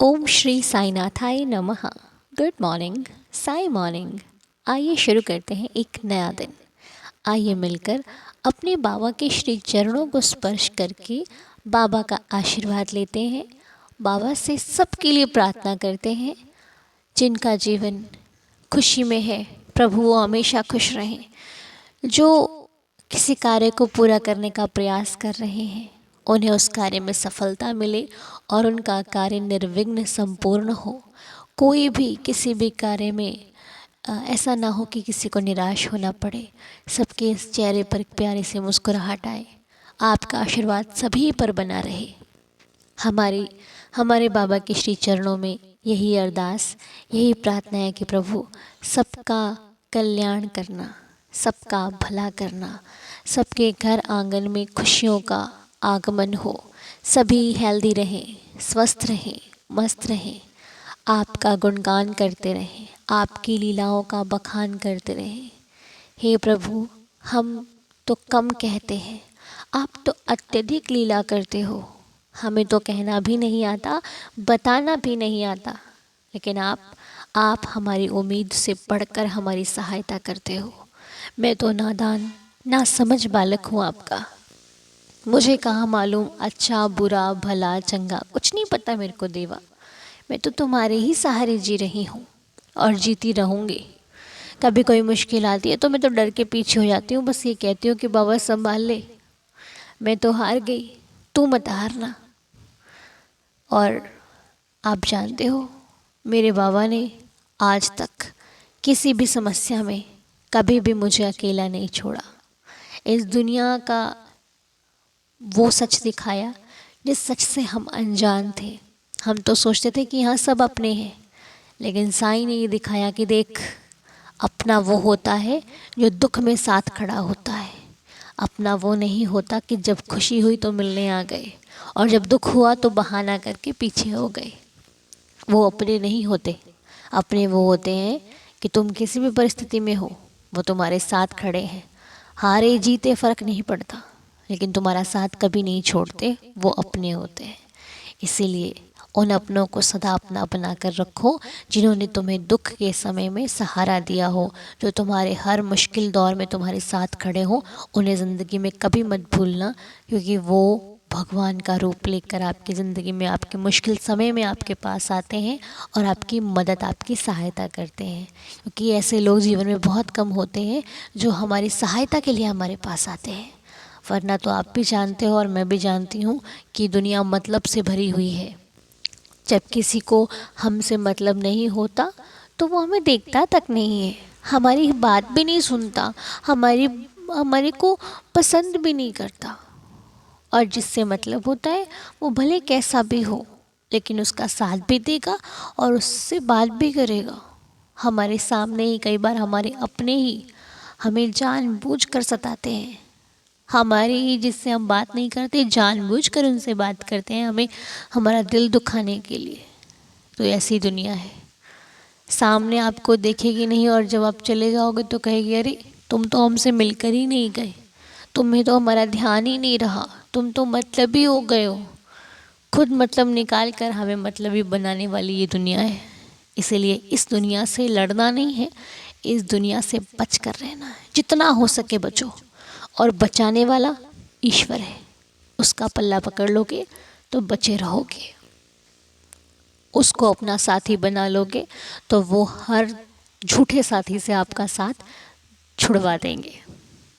ओम श्री साईनाथाय नमः। Good morning, Sai morning. आइए शुरू करते हैं एक नया दिन। आइए मिलकर अपने बाबा के श्री चरणों को स्पर्श करके बाबा का आशीर्वाद लेते हैं। बाबा से सबके लिए प्रार्थना करते हैं जिनका जीवन खुशी में है, प्रभु वो हमेशा खुश रहें। जो किसी कार्य को पूरा करने का प्रयास कर रहे हैं उन्हें उस कार्य में सफलता मिले और उनका कार्य निर्विघ्न संपूर्ण हो। कोई भी किसी भी कार्य में ऐसा ना हो कि किसी को निराश होना पड़े। सबके इस चेहरे पर एक प्यारी सी मुस्कुराहट आए। आपका आशीर्वाद सभी पर बना रहे। हमारे बाबा के श्री चरणों में यही अरदास, यही प्रार्थना है कि प्रभु सबका कल्याण करना, सबका भला करना, सबके घर आंगन में खुशियों का आगमन हो, सभी हेल्दी रहें, स्वस्थ रहें, मस्त रहें, आपका गुणगान करते रहें, आपकी लीलाओं का बखान करते रहें। हे प्रभु, हम तो कम कहते हैं, आप तो अत्यधिक लीला करते हो। हमें तो कहना भी नहीं आता, बताना भी नहीं आता, लेकिन आप हमारी उम्मीद से बढ़कर हमारी सहायता करते हो। मैं तो नादान ना समझ बालक हूँ आपका। मुझे कहाँ मालूम अच्छा बुरा भला चंगा, कुछ नहीं पता मेरे को देवा। मैं तो तुम्हारे ही सहारे जी रही हूँ और जीती रहूँगी। कभी कोई मुश्किल आती है तो मैं तो डर के पीछे हो जाती हूँ, बस ये कहती हूँ कि बाबा संभाल ले, मैं तो हार गई, तू मत हारना। और आप जानते हो मेरे बाबा ने आज तक किसी भी समस्या में कभी भी मुझे अकेला नहीं छोड़ा। इस दुनिया का वो सच दिखाया जिस सच से हम अनजान थे। हम तो सोचते थे कि यहाँ सब अपने हैं, लेकिन साईं ने ये दिखाया कि देख, अपना वो होता है जो दुख में साथ खड़ा होता है। अपना वो नहीं होता कि जब खुशी हुई तो मिलने आ गए और जब दुख हुआ तो बहाना करके पीछे हो गए। वो अपने नहीं होते। अपने वो होते हैं कि तुम किसी भी परिस्थिति में हो वो तुम्हारे साथ खड़े हैं। हारे जीते फ़र्क नहीं पड़ता, लेकिन तुम्हारा साथ कभी नहीं छोड़ते। वो अपने होते हैं। इसीलिए उन अपनों को सदा अपना बना कर रखो, जिन्होंने तुम्हें दुख के समय में सहारा दिया हो, जो तुम्हारे हर मुश्किल दौर में तुम्हारे साथ खड़े हो। उन्हें ज़िंदगी में कभी मत भूलना, क्योंकि वो भगवान का रूप लेकर आपकी ज़िंदगी में, आपके मुश्किल समय में आपके पास आते हैं और आपकी मदद, आपकी सहायता करते हैं। क्योंकि ऐसे लोग जीवन में बहुत कम होते हैं जो हमारी सहायता के लिए हमारे पास आते हैं। वरना तो आप भी जानते हो और मैं भी जानती हूँ कि दुनिया मतलब से भरी हुई है। जब किसी को हमसे मतलब नहीं होता तो वो हमें देखता तक नहीं है, हमारी बात भी नहीं सुनता, हमारे को पसंद भी नहीं करता। और जिससे मतलब होता है वो भले कैसा भी हो, लेकिन उसका साथ भी देगा और उससे बात भी करेगा। हमारे सामने ही कई बार हमारे अपने ही हमें जानबूझकर सताते हैं। हमारे ही जिससे हम बात नहीं करते जानबूझकर उनसे बात करते हैं, हमें हमारा दिल दुखाने के लिए। तो ऐसी दुनिया है। सामने आपको देखेगी नहीं और जब आप चले जाओगे तो कहेगी, अरे तुम तो हमसे मिलकर ही नहीं गए, तुम्हें तो हमारा ध्यान ही नहीं रहा, तुम तो मतलबी हो गए हो। खुद मतलब निकाल कर हमें मतलबी बनाने वाली ये दुनिया है। इसीलिए इस दुनिया से लड़ना नहीं है, इस दुनिया से बच कर रहना है। जितना हो सके बचो, और बचाने वाला ईश्वर है। उसका पल्ला पकड़ लोगे तो बचे रहोगे। उसको अपना साथी बना लोगे तो वो हर झूठे साथी से आपका साथ छुड़वा देंगे।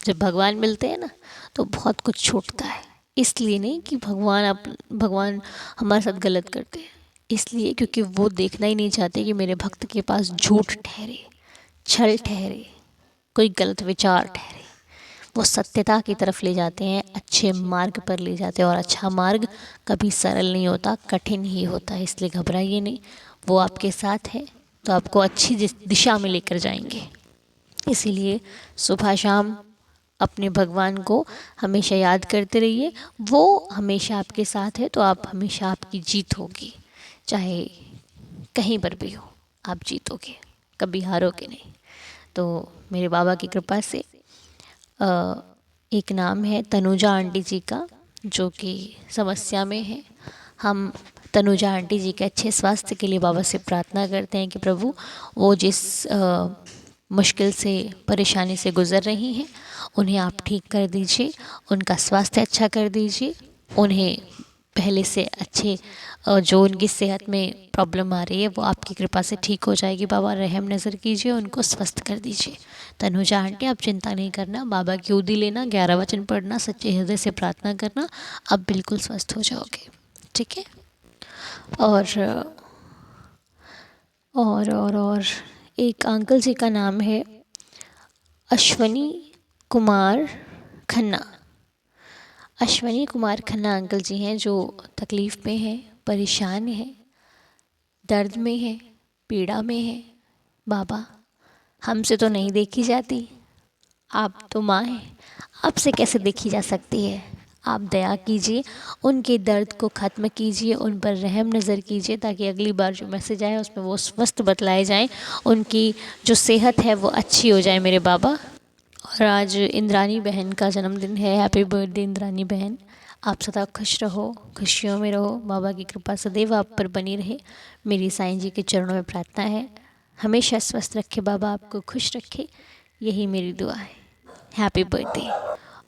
जब भगवान मिलते हैं ना तो बहुत कुछ छूटता है। इसलिए नहीं कि भगवान हमारे साथ गलत करते हैं, इसलिए क्योंकि वो देखना ही नहीं चाहते कि मेरे भक्त के पास झूठ ठहरे, छल ठहरे, कोई गलत विचार ठहरे। वो सत्यता की तरफ ले जाते हैं, अच्छे मार्ग पर ले जाते हैं। और अच्छा मार्ग कभी सरल नहीं होता, कठिन ही होता है। इसलिए घबराइए नहीं, वो आपके साथ है तो आपको अच्छी दिशा में लेकर जाएंगे। इसीलिए सुबह शाम अपने भगवान को हमेशा याद करते रहिए। वो हमेशा आपके साथ है तो आप हमेशा, आपकी जीत होगी। चाहे कहीं पर भी हो आप जीतोगे, कभी हारोगे नहीं। तो मेरे बाबा की कृपा से एक नाम है तनुजा आंटी जी का, जो कि समस्या में है। हम तनुजा आंटी जी के अच्छे स्वास्थ्य के लिए बाबा से प्रार्थना करते हैं कि प्रभु वो जिस मुश्किल से परेशानी से गुज़र रही हैं उन्हें आप ठीक कर दीजिए, उनका स्वास्थ्य अच्छा कर दीजिए, उन्हें पहले से अच्छे जो उनकी सेहत में प्रॉब्लम आ रही है वो आपकी कृपा से ठीक हो जाएगी। बाबा रहम नज़र कीजिए, उनको स्वस्थ कर दीजिए। तनुजा आंटी आप चिंता नहीं करना, बाबा की उदी लेना, 11 वचन पढ़ना, सच्चे हृदय से प्रार्थना करना, आप बिल्कुल स्वस्थ हो जाओगे। ठीक है। और एक अंकल जी का नाम है अश्वनी कुमार खन्ना। अश्वनी कुमार खन्ना अंकल जी हैं जो तकलीफ़ में हैं, परेशान हैं, दर्द में हैं, पीड़ा में हैं। बाबा हमसे तो नहीं देखी जाती, आप तो माँ हैं, आपसे कैसे देखी जा सकती है। आप दया कीजिए, उनके दर्द को ख़त्म कीजिए, उन पर रहम नज़र कीजिए ताकि अगली बार जो मैसेज आए उसमें वो स्वस्थ बतलाए जाएं, उनकी जो सेहत है वो अच्छी हो जाए मेरे बाबा। और आज इंद्रानी बहन का जन्मदिन है। हैप्पी बर्थडे इंद्रानी बहन, आप सदा खुश रहो, खुशियों में रहो, बाबा की कृपा सदैव आप पर बनी रहे। मेरी साईं जी के चरणों में प्रार्थना है, हमेशा स्वस्थ रखे बाबा, आपको खुश रखे, यही मेरी दुआ है। Happy birthday.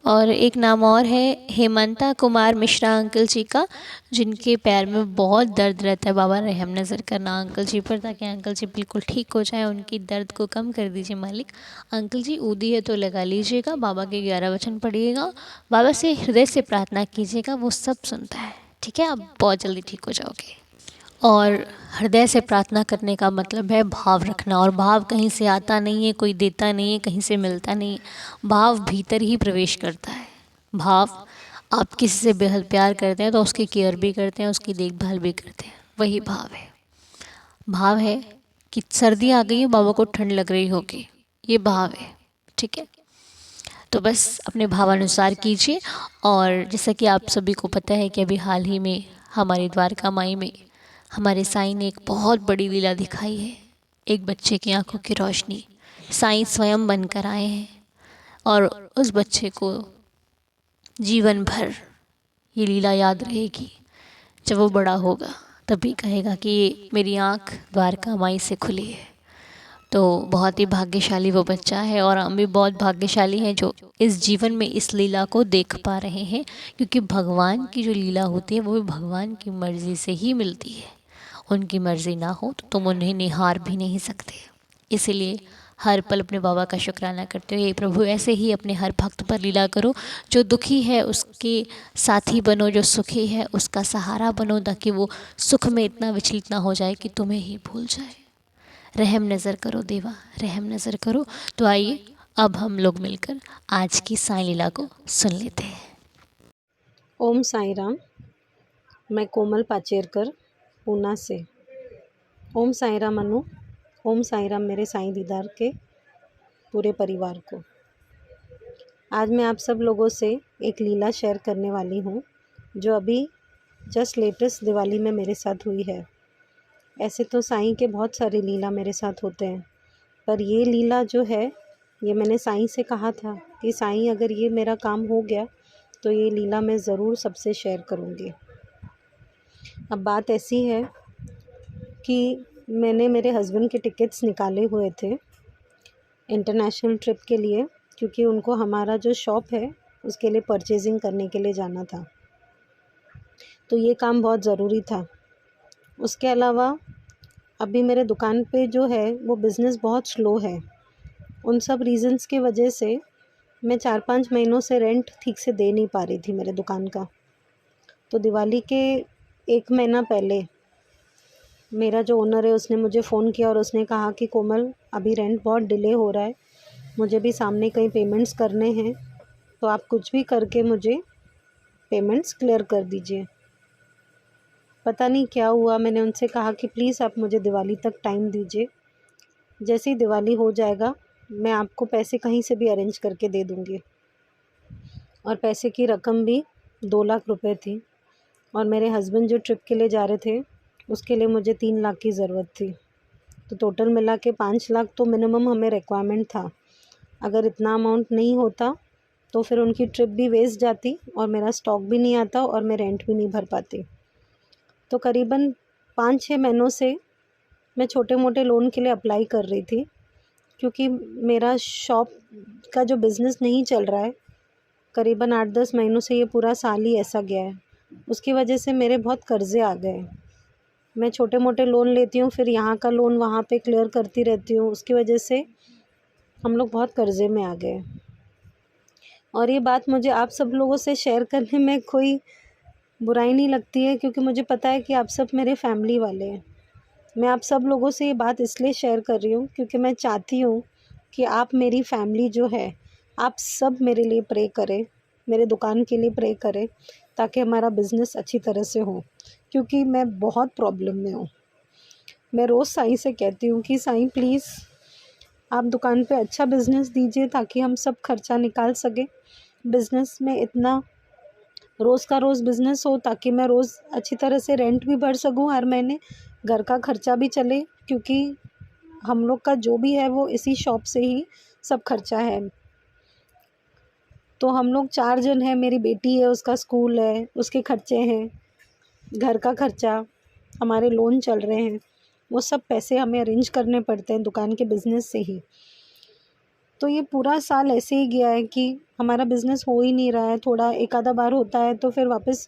और एक नाम और है हेमंता कुमार मिश्रा अंकल जी का, जिनके पैर में बहुत दर्द रहता है। बाबा रहम नज़र करना अंकल जी पर ताकि अंकल जी बिल्कुल ठीक हो जाए, उनकी दर्द को कम कर दीजिए मालिक। अंकल जी ऊदी है तो लगा लीजिएगा, बाबा के 11 वचन पढ़िएगा, बाबा से हृदय से प्रार्थना कीजिएगा, वो सब सुनता है। ठीक है, आप बहुत जल्दी ठीक हो जाओगे। और हृदय से प्रार्थना करने का मतलब है भाव रखना, और भाव कहीं से आता नहीं है, कोई देता नहीं है, कहीं से मिलता नहीं है। भाव भीतर ही प्रवेश करता है। भाव, आप किसी से बेहद प्यार करते हैं तो उसकी केयर भी करते हैं, उसकी देखभाल भी करते हैं, वही भाव है। भाव है कि सर्दी आ गई है, बाबा को ठंड लग रही होगी, ये भाव है। ठीक है, तो बस अपने भावानुसार कीजिए। और जैसा कि आप सभी को पता है कि अभी हाल ही में हमारी द्वारका माई में हमारे साईं ने एक बहुत बड़ी लीला दिखाई है। एक बच्चे की आंखों की रोशनी साईं स्वयं बनकर आए हैं, और उस बच्चे को जीवन भर ये लीला याद रहेगी। जब वो बड़ा होगा तभी कहेगा कि ये मेरी आँख द्वारका माई से खुली है। तो बहुत ही भाग्यशाली वो बच्चा है, और हम भी बहुत भाग्यशाली हैं जो इस जीवन में इस लीला को देख पा रहे हैं, क्योंकि भगवान की जो लीला होती है वो भी भगवान की मर्ज़ी से ही मिलती है। उनकी मर्ज़ी ना हो तो तुम उन्हें निहार भी नहीं सकते। इसीलिए हर पल अपने बाबा का शुक्राना करते हुए, प्रभु ऐसे ही अपने हर भक्त पर लीला करो, जो दुखी है उसके साथी बनो, जो सुखी है उसका सहारा बनो, ताकि वो सुख में इतना विचलित ना हो जाए कि तुम्हें ही भूल जाए। रहम नज़र करो देवा, रहम नज़र करो। तो आइए अब हम लोग मिलकर आज की साईं लीला को सुन लेते हैं। ओम साईं राम। मैं कोमल पाचेरकर, पूना से। ओम साईं राम अनु। ओम साईं राम मेरे साईं दीदार के पूरे परिवार को। आज मैं आप सब लोगों से एक लीला शेयर करने वाली हूँ, जो अभी जस्ट लेटेस्ट दिवाली में मेरे साथ हुई है। ऐसे तो साईं के बहुत सारे लीला मेरे साथ होते हैं, पर ये लीला जो है, ये मैंने साईं से कहा था कि साईं अगर ये मेरा काम हो गया तो ये लीला मैं ज़रूर सबसे शेयर करूँगी। अब बात ऐसी है कि मैंने मेरे हस्बैंड के टिकट्स निकाले हुए थे इंटरनेशनल ट्रिप के लिए, क्योंकि उनको हमारा जो शॉप है उसके लिए परचेजिंग करने के लिए जाना था। तो ये काम बहुत ज़रूरी था। उसके अलावा अभी मेरे दुकान पे जो है वो बिज़नेस बहुत स्लो है। उन सब रीज़न्स की वजह से मैं 4-5 महीनों से रेंट ठीक से दे नहीं पा रही थी मेरे दुकान का। तो दिवाली के 1 महीना पहले मेरा जो ओनर है उसने मुझे फ़ोन किया और उसने कहा कि कोमल, अभी रेंट बहुत डिले हो रहा है, मुझे भी सामने कई पेमेंट्स करने हैं, तो आप कुछ भी करके मुझे पेमेंट्स क्लियर कर दीजिए। पता नहीं क्या हुआ, मैंने उनसे कहा कि प्लीज़ आप मुझे दिवाली तक टाइम दीजिए, जैसे ही दिवाली हो जाएगा मैं आपको पैसे कहीं से भी अरेंज करके दे दूँगी। और पैसे की रकम भी 2 लाख रुपए थी, और मेरे हस्बैंड जो ट्रिप के लिए जा रहे थे उसके लिए मुझे 3 लाख की ज़रूरत थी। तो टोटल मिला के 5 लाख तो मिनिमम हमें रिक्वायरमेंट था। अगर इतना अमाउंट नहीं होता तो फिर उनकी ट्रिप भी वेस्ट जाती और मेरा स्टॉक भी नहीं आता और मैं रेंट भी नहीं भर पाती। तो करीबन 5-6 महीनों से मैं छोटे मोटे लोन के लिए अप्लाई कर रही थी, क्योंकि मेरा शॉप का जो बिज़नेस नहीं चल रहा है, करीबन 8-10 महीनों से, ये पूरा साल ही ऐसा गया है। उसकी वजह से मेरे बहुत कर्ज़े आ गए। मैं छोटे मोटे लोन लेती हूँ, फिर यहाँ का लोन वहाँ पे क्लियर करती रहती हूँ, उसकी वजह से हम लोग बहुत कर्ज़े में आ गए। और ये बात मुझे आप सब लोगों से शेयर करने में कोई बुराई नहीं लगती है, क्योंकि मुझे पता है कि आप सब मेरे फैमिली वाले हैं। मैं आप सब लोगों से ये बात इसलिए शेयर कर रही हूँ क्योंकि मैं चाहती हूँ कि आप मेरी फैमिली जो है, आप सब मेरे लिए प्रे करें, मेरे दुकान के लिए प्रे करें, ताकि हमारा बिज़नेस अच्छी तरह से हो, क्योंकि मैं बहुत प्रॉब्लम में हूँ। मैं रोज़ साईं से कहती हूँ कि साईं प्लीज़ आप दुकान पे अच्छा बिज़नेस दीजिए, ताकि हम सब खर्चा निकाल सकें। बिज़नेस में इतना रोज़ का रोज़ बिज़नेस हो, ताकि मैं रोज़ अच्छी तरह से रेंट भी भर सकूँ हर महीने, घर का खर्चा भी चले, क्योंकि हम लोग का जो भी है वो इसी शॉप से ही सब खर्चा है। तो हम लोग 4 जन हैं, मेरी बेटी है, उसका स्कूल है, उसके खर्चे हैं, घर का खर्चा, हमारे लोन चल रहे हैं, वो सब पैसे हमें अरेंज करने पड़ते हैं दुकान के बिज़नेस से ही। तो ये पूरा साल ऐसे ही गया है कि हमारा बिज़नेस हो ही नहीं रहा है। थोड़ा एक आधा बार होता है तो फिर वापस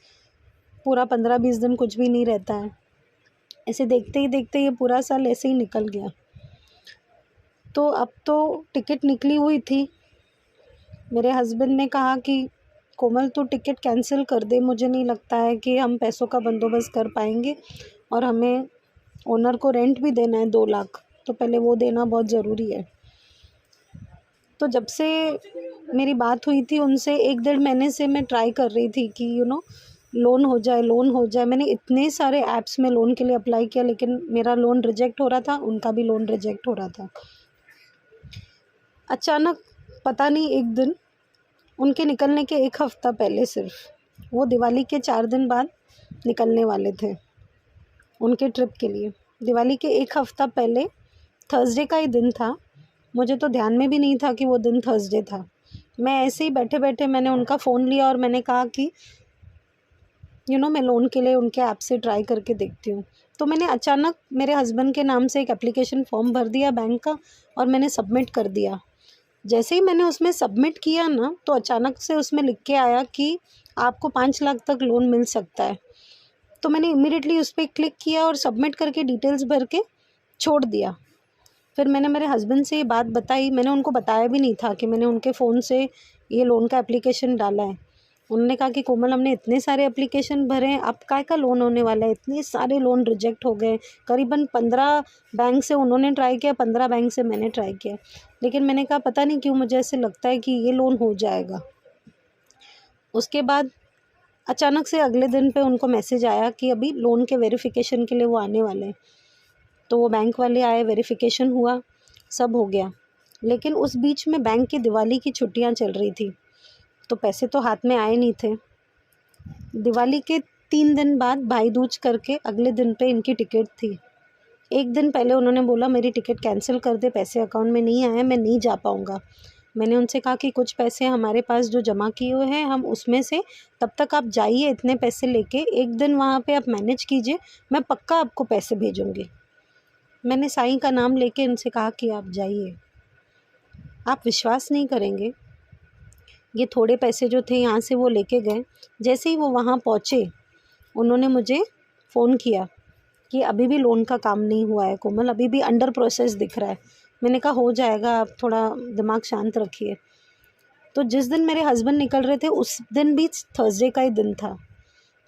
पूरा 15-20 दिन कुछ भी नहीं रहता है। ऐसे देखते ही देखते ये पूरा साल ऐसे ही निकल गया। तो अब तो टिकट निकली हुई थी। मेरे हस्बैंड ने कहा कि कोमल तू टिकट कैंसिल कर दे, मुझे नहीं लगता है कि हम पैसों का बंदोबस्त कर पाएंगे, और हमें ओनर को रेंट भी देना है 2 लाख, तो पहले वो देना बहुत ज़रूरी है। तो जब से मेरी बात हुई थी उनसे, 1-1.5 महीने से मैं ट्राई कर रही थी कि लोन हो जाए, लोन हो जाए। मैंने इतने सारे ऐप्स में लोन के लिए अप्लाई किया, लेकिन मेरा लोन रिजेक्ट हो रहा था, उनका भी लोन रिजेक्ट हो रहा था। अचानक पता नहीं एक दिन, उनके निकलने के 1 हफ़्ता पहले, सिर्फ वो दिवाली के 4 दिन बाद निकलने वाले थे उनके ट्रिप के लिए। दिवाली के 1 हफ़्ता पहले थर्सडे का ही दिन था, मुझे तो ध्यान में भी नहीं था कि वो दिन थर्सडे था। मैं ऐसे ही बैठे बैठे मैंने उनका फ़ोन लिया और मैंने कहा कि मैं लोन के लिए उनके ऐप से ट्राई करके देखती हूँ। तो मैंने अचानक मेरे हस्बैंड के नाम से एक एप्लीकेशन फॉर्म भर दिया बैंक का, और मैंने सबमिट कर दिया। जैसे ही मैंने उसमें सबमिट किया ना, तो अचानक से उसमें लिख के आया कि आपको 5 लाख तक लोन मिल सकता है। तो मैंने इमीडिएटली उस पर क्लिक किया और सबमिट करके डिटेल्स भर के छोड़ दिया। फिर मैंने मेरे हस्बैंड से ये बात बताई। मैंने उनको बताया भी नहीं था कि मैंने उनके फ़ोन से ये लोन का एप्लीकेशन डाला है। उन्होंने कहा कि कोमल, हमने इतने सारे एप्लीकेशन भरे हैं, अब काय का लोन होने वाला है, इतने सारे लोन रिजेक्ट हो गए। करीबन 15 बैंक से उन्होंने ट्राई किया, 15 बैंक से मैंने ट्राई किया, लेकिन मैंने कहा पता नहीं क्यों मुझे ऐसे लगता है कि ये लोन हो जाएगा। उसके बाद अचानक से अगले दिन पे उनको मैसेज आया कि अभी लोन के वेरिफिकेशन के लिए वो आने वाले हैं। तो वो बैंक वाले आए, वेरिफिकेशन हुआ, सब हो गया। लेकिन उस बीच में बैंक की दिवाली की छुट्टियां चल रही थी, तो पैसे तो हाथ में आए नहीं थे। दिवाली के 3 दिन बाद भाई दूज करके अगले दिन पे इनकी टिकट थी। 1 दिन पहले उन्होंने बोला मेरी टिकट कैंसिल कर दे, पैसे अकाउंट में नहीं आए, मैं नहीं जा पाऊँगा। मैंने उनसे कहा कि कुछ पैसे हमारे पास जो जमा किए हुए हैं, हम उसमें से तब तक आप जाइए, इतने पैसे लेके 1 दिन वहाँ पे आप मैनेज कीजिए, मैं पक्का आपको पैसे भेजूँगी। मैंने साईं का नाम लेके इनसे कहा कि आप जाइए। आप विश्वास नहीं करेंगे, ये थोड़े पैसे जो थे यहाँ से वो लेके गए। जैसे ही वो वहाँ पहुँचे, उन्होंने मुझे फ़ोन किया कि अभी भी लोन का काम नहीं हुआ है कोमल, अभी भी अंडर प्रोसेस दिख रहा है। मैंने कहा हो जाएगा, आप थोड़ा दिमाग शांत रखिए। तो जिस दिन मेरे हस्बैंड निकल रहे थे, उस दिन भी थर्सडे का ही दिन था।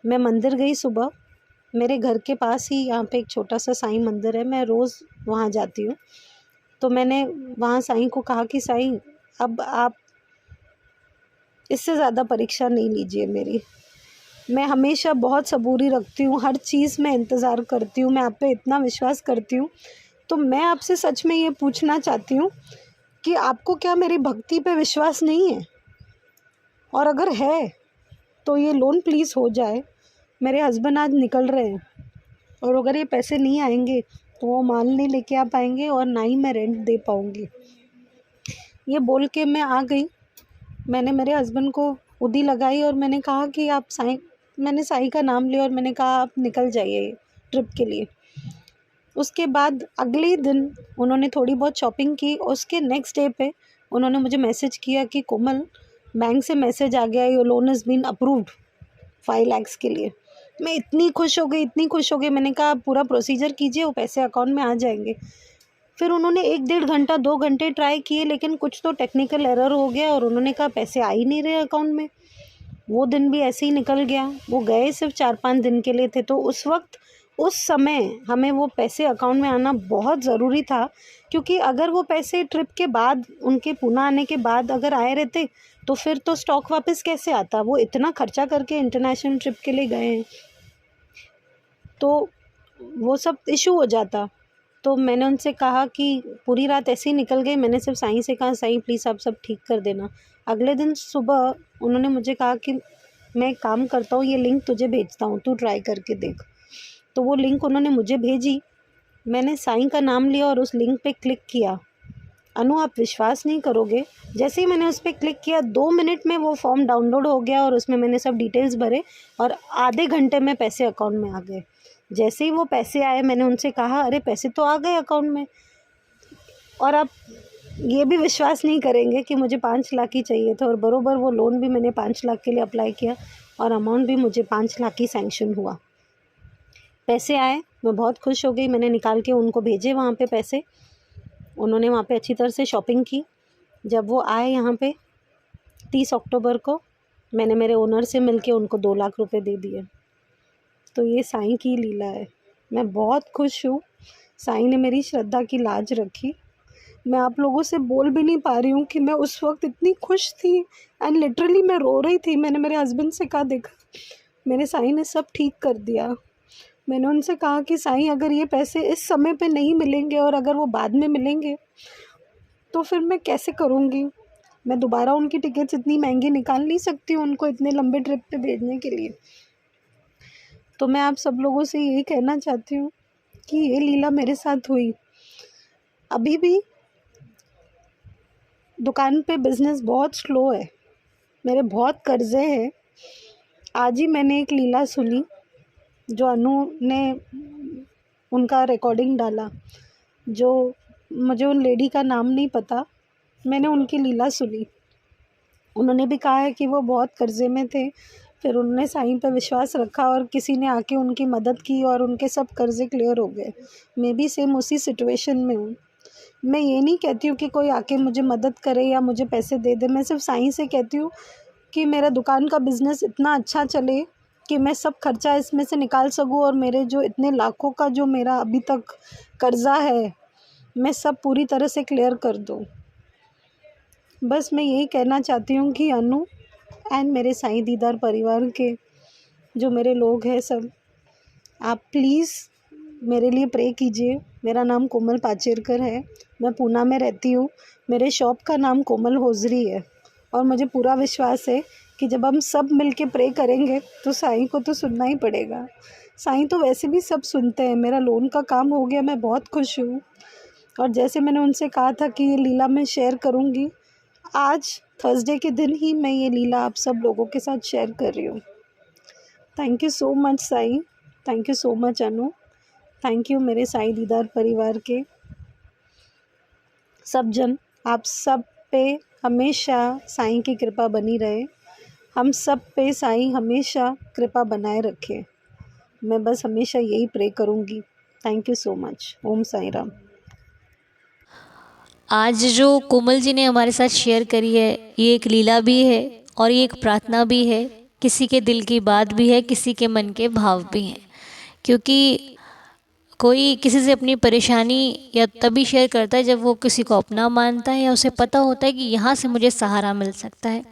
मैं मंदिर गई सुबह, मेरे घर के पास ही यहाँ पे एक छोटा सा साईं मंदिर है, मैं रोज़ वहाँ जाती हूँ। तो मैंने वहाँ साईं को कहा कि साईं, अब आप इससे ज़्यादा परीक्षा नहीं लीजिए मेरी। मैं हमेशा बहुत सबूरी रखती हूँ, हर चीज़ में इंतज़ार करती हूँ, मैं आप पे इतना विश्वास करती हूँ। तो मैं आपसे सच में ये पूछना चाहती हूँ कि आपको क्या मेरी भक्ति पे विश्वास नहीं है? और अगर है तो ये लोन प्लीज़ हो जाए। मेरे हस्बैंड आज निकल रहे हैं, और अगर ये पैसे नहीं आएंगे तो वो माल नहीं लेके आ पाएंगे, और ना ही मैं रेंट दे पाऊँगी। ये बोल के मैं आ गई। मैंने मेरे हस्बैंड को उदी लगाई और मैंने कहा कि आप साईं मैंने साईं का नाम लिया और मैंने कहा आप निकल जाइए ट्रिप के लिए। उसके बाद अगले ही दिन उन्होंने थोड़ी बहुत शॉपिंग की और उसके नेक्स्ट डे पे उन्होंने मुझे मैसेज किया कि कोमल, बैंक से मैसेज आ गया, your loan is been approved 5 lakh के लिए। मैं इतनी खुश हो गई, इतनी खुश हो गई। मैंने कहा आप पूरा प्रोसीजर कीजिए, वो पैसे अकाउंट में आ जाएंगे। फिर उन्होंने 1 डेढ़ घंटा 2 घंटे ट्राई किए, लेकिन कुछ तो टेक्निकल एरर हो गया और उन्होंने कहा पैसे आ ही नहीं रहे अकाउंट में। वो दिन भी ऐसे ही निकल गया। वो गए सिर्फ 4-5 दिन के लिए थे। तो उस वक्त, उस समय हमें वो पैसे अकाउंट में आना बहुत ज़रूरी था, क्योंकि अगर वो पैसे ट्रिप के बाद, उनके पूना आने के बाद अगर आए रहते तो फिर तो स्टॉक वापस कैसे आता। वो इतना खर्चा करके इंटरनेशनल ट्रिप के लिए गए हैं, तो वो सब इशू हो जाता। तो मैंने उनसे कहा कि पूरी रात ऐसे ही निकल गई। मैंने सिर्फ साईं से कहा साईं प्लीज़ आप सब ठीक कर देना। अगले दिन सुबह उन्होंने मुझे कहा कि मैं एक काम करता हूँ, ये लिंक तुझे भेजता हूँ, तू ट्राई करके देख। तो वो लिंक उन्होंने मुझे भेजी। मैंने साईं का नाम लिया और उस लिंक पे क्लिक किया। अनु आप विश्वास नहीं करोगे, जैसे ही मैंने उस पर क्लिक किया 2 मिनट में वो फॉर्म डाउनलोड हो गया और उसमें मैंने सब डिटेल्स भरे और आधे घंटे में पैसे अकाउंट में आ गए। जैसे ही वो पैसे आए मैंने उनसे कहा अरे पैसे तो आ गए अकाउंट में। और आप ये भी विश्वास नहीं करेंगे कि मुझे 5 लाख ही चाहिए था और बरोबर वो लोन भी मैंने 5 लाख के लिए अप्लाई किया और अमाउंट भी मुझे 5 लाख ही सैंक्शन हुआ। पैसे आए, मैं बहुत खुश हो गई। मैंने निकाल के उनको भेजे वहाँ पे पैसे। उन्होंने वहाँ पे अच्छी तरह से शॉपिंग की। जब वो आए यहाँ पे 30 अक्टूबर को, मैंने मेरे ओनर से मिलके उनको 2 लाख रुपए दे दिए। तो ये साईं की लीला है। मैं बहुत खुश हूँ। साईं ने मेरी श्रद्धा की लाज रखी। मैं आप लोगों से बोल भी नहीं पा रही हूँ कि मैं उस वक्त इतनी खुश थी एंड लिटरली मैं रो रही थी। मैंने मेरे हस्बैंड से कहा देखा मेरे साईं ने सब ठीक कर दिया। मैंने उनसे कहा कि साईं अगर ये पैसे इस समय पे नहीं मिलेंगे और अगर वो बाद में मिलेंगे तो फिर मैं कैसे करूँगी। मैं दोबारा उनकी टिकट्स इतनी महंगी निकाल नहीं सकती हूँ उनको इतने लंबे ट्रिप पे भेजने के लिए। तो मैं आप सब लोगों से यही कहना चाहती हूँ कि ये लीला मेरे साथ हुई। अभी भी दुकान पे बिज़नेस बहुत स्लो है, मेरे बहुत कर्ज़े हैं। आज ही मैंने एक लीला सुनी जो अनु ने उनका रिकॉर्डिंग डाला, जो मुझे उन लेडी का नाम नहीं पता, मैंने उनकी लीला सुनी। उन्होंने भी कहा है कि वो बहुत कर्ज़े में थे, फिर उन्होंने साईं पर विश्वास रखा और किसी ने आके उनकी मदद की और उनके सब कर्ज़े क्लियर हो गए। मैं भी सेम उसी सिचुएशन में हूँ। मैं ये नहीं कहती हूँ कि कोई आके मुझे मदद करे या मुझे पैसे दे दे। मैं सिर्फ साईं से कहती हूँ कि मेरा दुकान का बिज़नेस इतना अच्छा चले कि मैं सब खर्चा इसमें से निकाल सकूँ और मेरे जो इतने लाखों का जो मेरा अभी तक कर्ज़ा है मैं सब पूरी तरह से क्लियर कर दूँ। बस मैं यही कहना चाहती हूँ कि अनु एंड मेरे साईं दीदार परिवार के जो मेरे लोग हैं सब, आप प्लीज़ मेरे लिए प्रे कीजिए। मेरा नाम कोमल पाचेरकर है, मैं पूना में रहती हूँ। मेरे शॉप का नाम कोमल होजरी है और मुझे पूरा विश्वास है कि जब हम सब मिलके प्रे करेंगे तो साईं को तो सुनना ही पड़ेगा। साईं तो वैसे भी सब सुनते हैं। मेरा लोन का काम हो गया, मैं बहुत खुश हूँ। और जैसे मैंने उनसे कहा था कि ये लीला मैं शेयर करूँगी, आज थर्सडे के दिन ही मैं ये लीला आप सब लोगों के साथ शेयर कर रही हूँ। Thank you so much Sai, thank you so much Anu, thank you मेरे साईं दीदार परिवार के सब जन। आप सब पे हमेशा साईं की कृपा बनी रहे, हम सब पे साईं हमेशा कृपा बनाए रखे। मैं बस हमेशा यही प्रे करूँगी। Thank you so much. Om Sai Ram. आज जो कोमल जी ने हमारे साथ शेयर करी है, ये एक लीला भी है और ये एक प्रार्थना भी है। किसी के दिल की बात भी है, किसी के मन के भाव भी हैं। क्योंकि कोई किसी से अपनी परेशानी या तभी शेयर करता है जब वो किसी को अपना मानता है या उसे पता होता है कि यहाँ से मुझे सहारा मिल सकता है।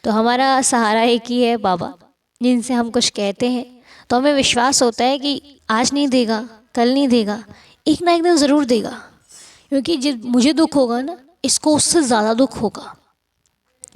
तो हमारा सहारा एक ही है, बाबा, जिनसे हम कुछ कहते हैं तो हमें विश्वास होता है कि आज नहीं देगा, कल नहीं देगा, एक ना एक दिन ज़रूर देगा। क्योंकि जब मुझे दुख होगा ना, इसको उससे ज़्यादा दुख होगा।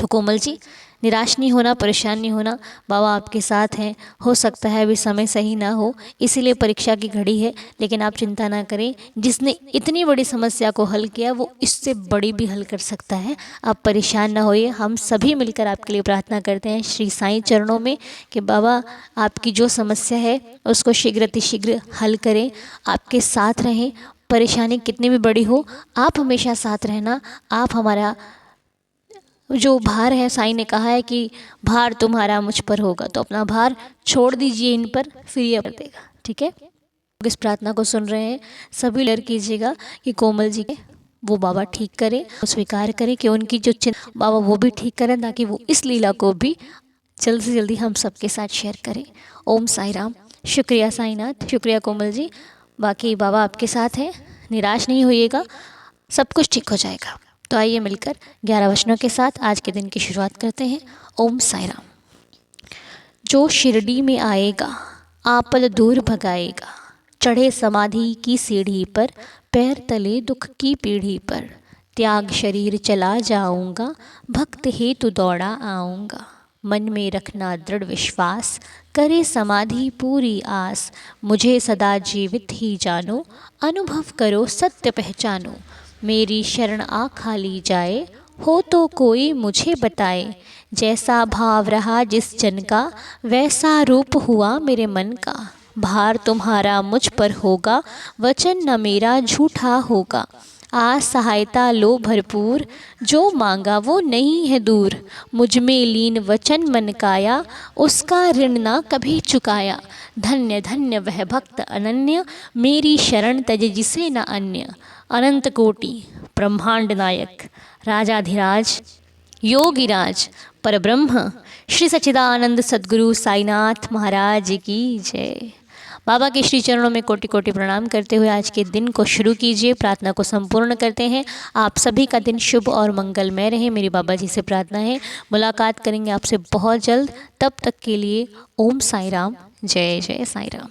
तो कोमल जी, निराश नहीं होना, परेशान नहीं होना, बाबा आपके साथ हैं। हो सकता है अभी समय सही ना हो, इसीलिए परीक्षा की घड़ी है, लेकिन आप चिंता ना करें। जिसने इतनी बड़ी समस्या को हल किया वो इससे बड़ी भी हल कर सकता है। आप परेशान ना होइए, हम सभी मिलकर आपके लिए प्रार्थना करते हैं श्री साईं चरणों में कि बाबा आपकी जो समस्या है उसको शीघ्र हल करें, आपके साथ रहें। परेशानी कितनी भी बड़ी हो, आप हमेशा साथ रहना। आप हमारा जो भार है, साईं ने कहा है कि भार तुम्हारा मुझ पर होगा, तो अपना भार छोड़ दीजिए इन पर, फिर ये कर देगा। ठीक है, इस प्रार्थना को सुन रहे हैं सभी लड़ कीजिएगा कि कोमल जी के वो बाबा ठीक करें, स्वीकार करें कि उनकी जो चिंता बाबा वो भी ठीक करें, ताकि वो इस लीला को भी जल्द से जल्दी हम सबके साथ शेयर करें। ओम साई राम। शुक्रिया साईनाथ, शुक्रिया कोमल जी। बाकी बाबा आपके साथ हैं, निराश नहीं होइएगा, सब कुछ ठीक हो जाएगा। तो आइए मिलकर 11 वचनों के साथ आज के दिन की शुरुआत करते हैं। ओम साई राम। जो शिरडी में आएगा आपल दूर भगाएगा, चढ़े समाधि की सीढ़ी पर, पैर तले दुख की पीढ़ी पर, त्याग शरीर चला जाऊंगा, भक्त हेतु दौड़ा आऊंगा। मन में रखना दृढ़ विश्वास, करे समाधि पूरी आस, मुझे सदा जीवित ही जानो, अनुभव करो सत्य पहचानो। मेरी शरण आ खाली जाए, हो तो कोई मुझे बताए, जैसा भाव रहा जिस जन का, वैसा रूप हुआ मेरे मन का। भार तुम्हारा मुझ पर होगा, वचन न मेरा झूठा होगा। आज सहायता लो भरपूर, जो मांगा वो नहीं है दूर। मुझ में लीन वचन मन काया, उसका ऋण ना कभी चुकाया। धन्य धन्य वह भक्त अनन्य, मेरी शरण तज जिसे न अन्य। अनंत कोटि ब्रह्मांड नायक, राजाधिराज योगिराज परब्रह्म श्री सच्चिदानंद सद्गुरु साईनाथ महाराज की जय। बाबा के श्री चरणों में कोटि कोटि प्रणाम करते हुए आज के दिन को शुरू कीजिए, प्रार्थना को संपूर्ण करते हैं। आप सभी का दिन शुभ और मंगलमय रहे, मेरी बाबा जी से प्रार्थना है। मुलाकात करेंगे आपसे बहुत जल्द, तब तक के लिए ओम साई राम, जय जय साई राम।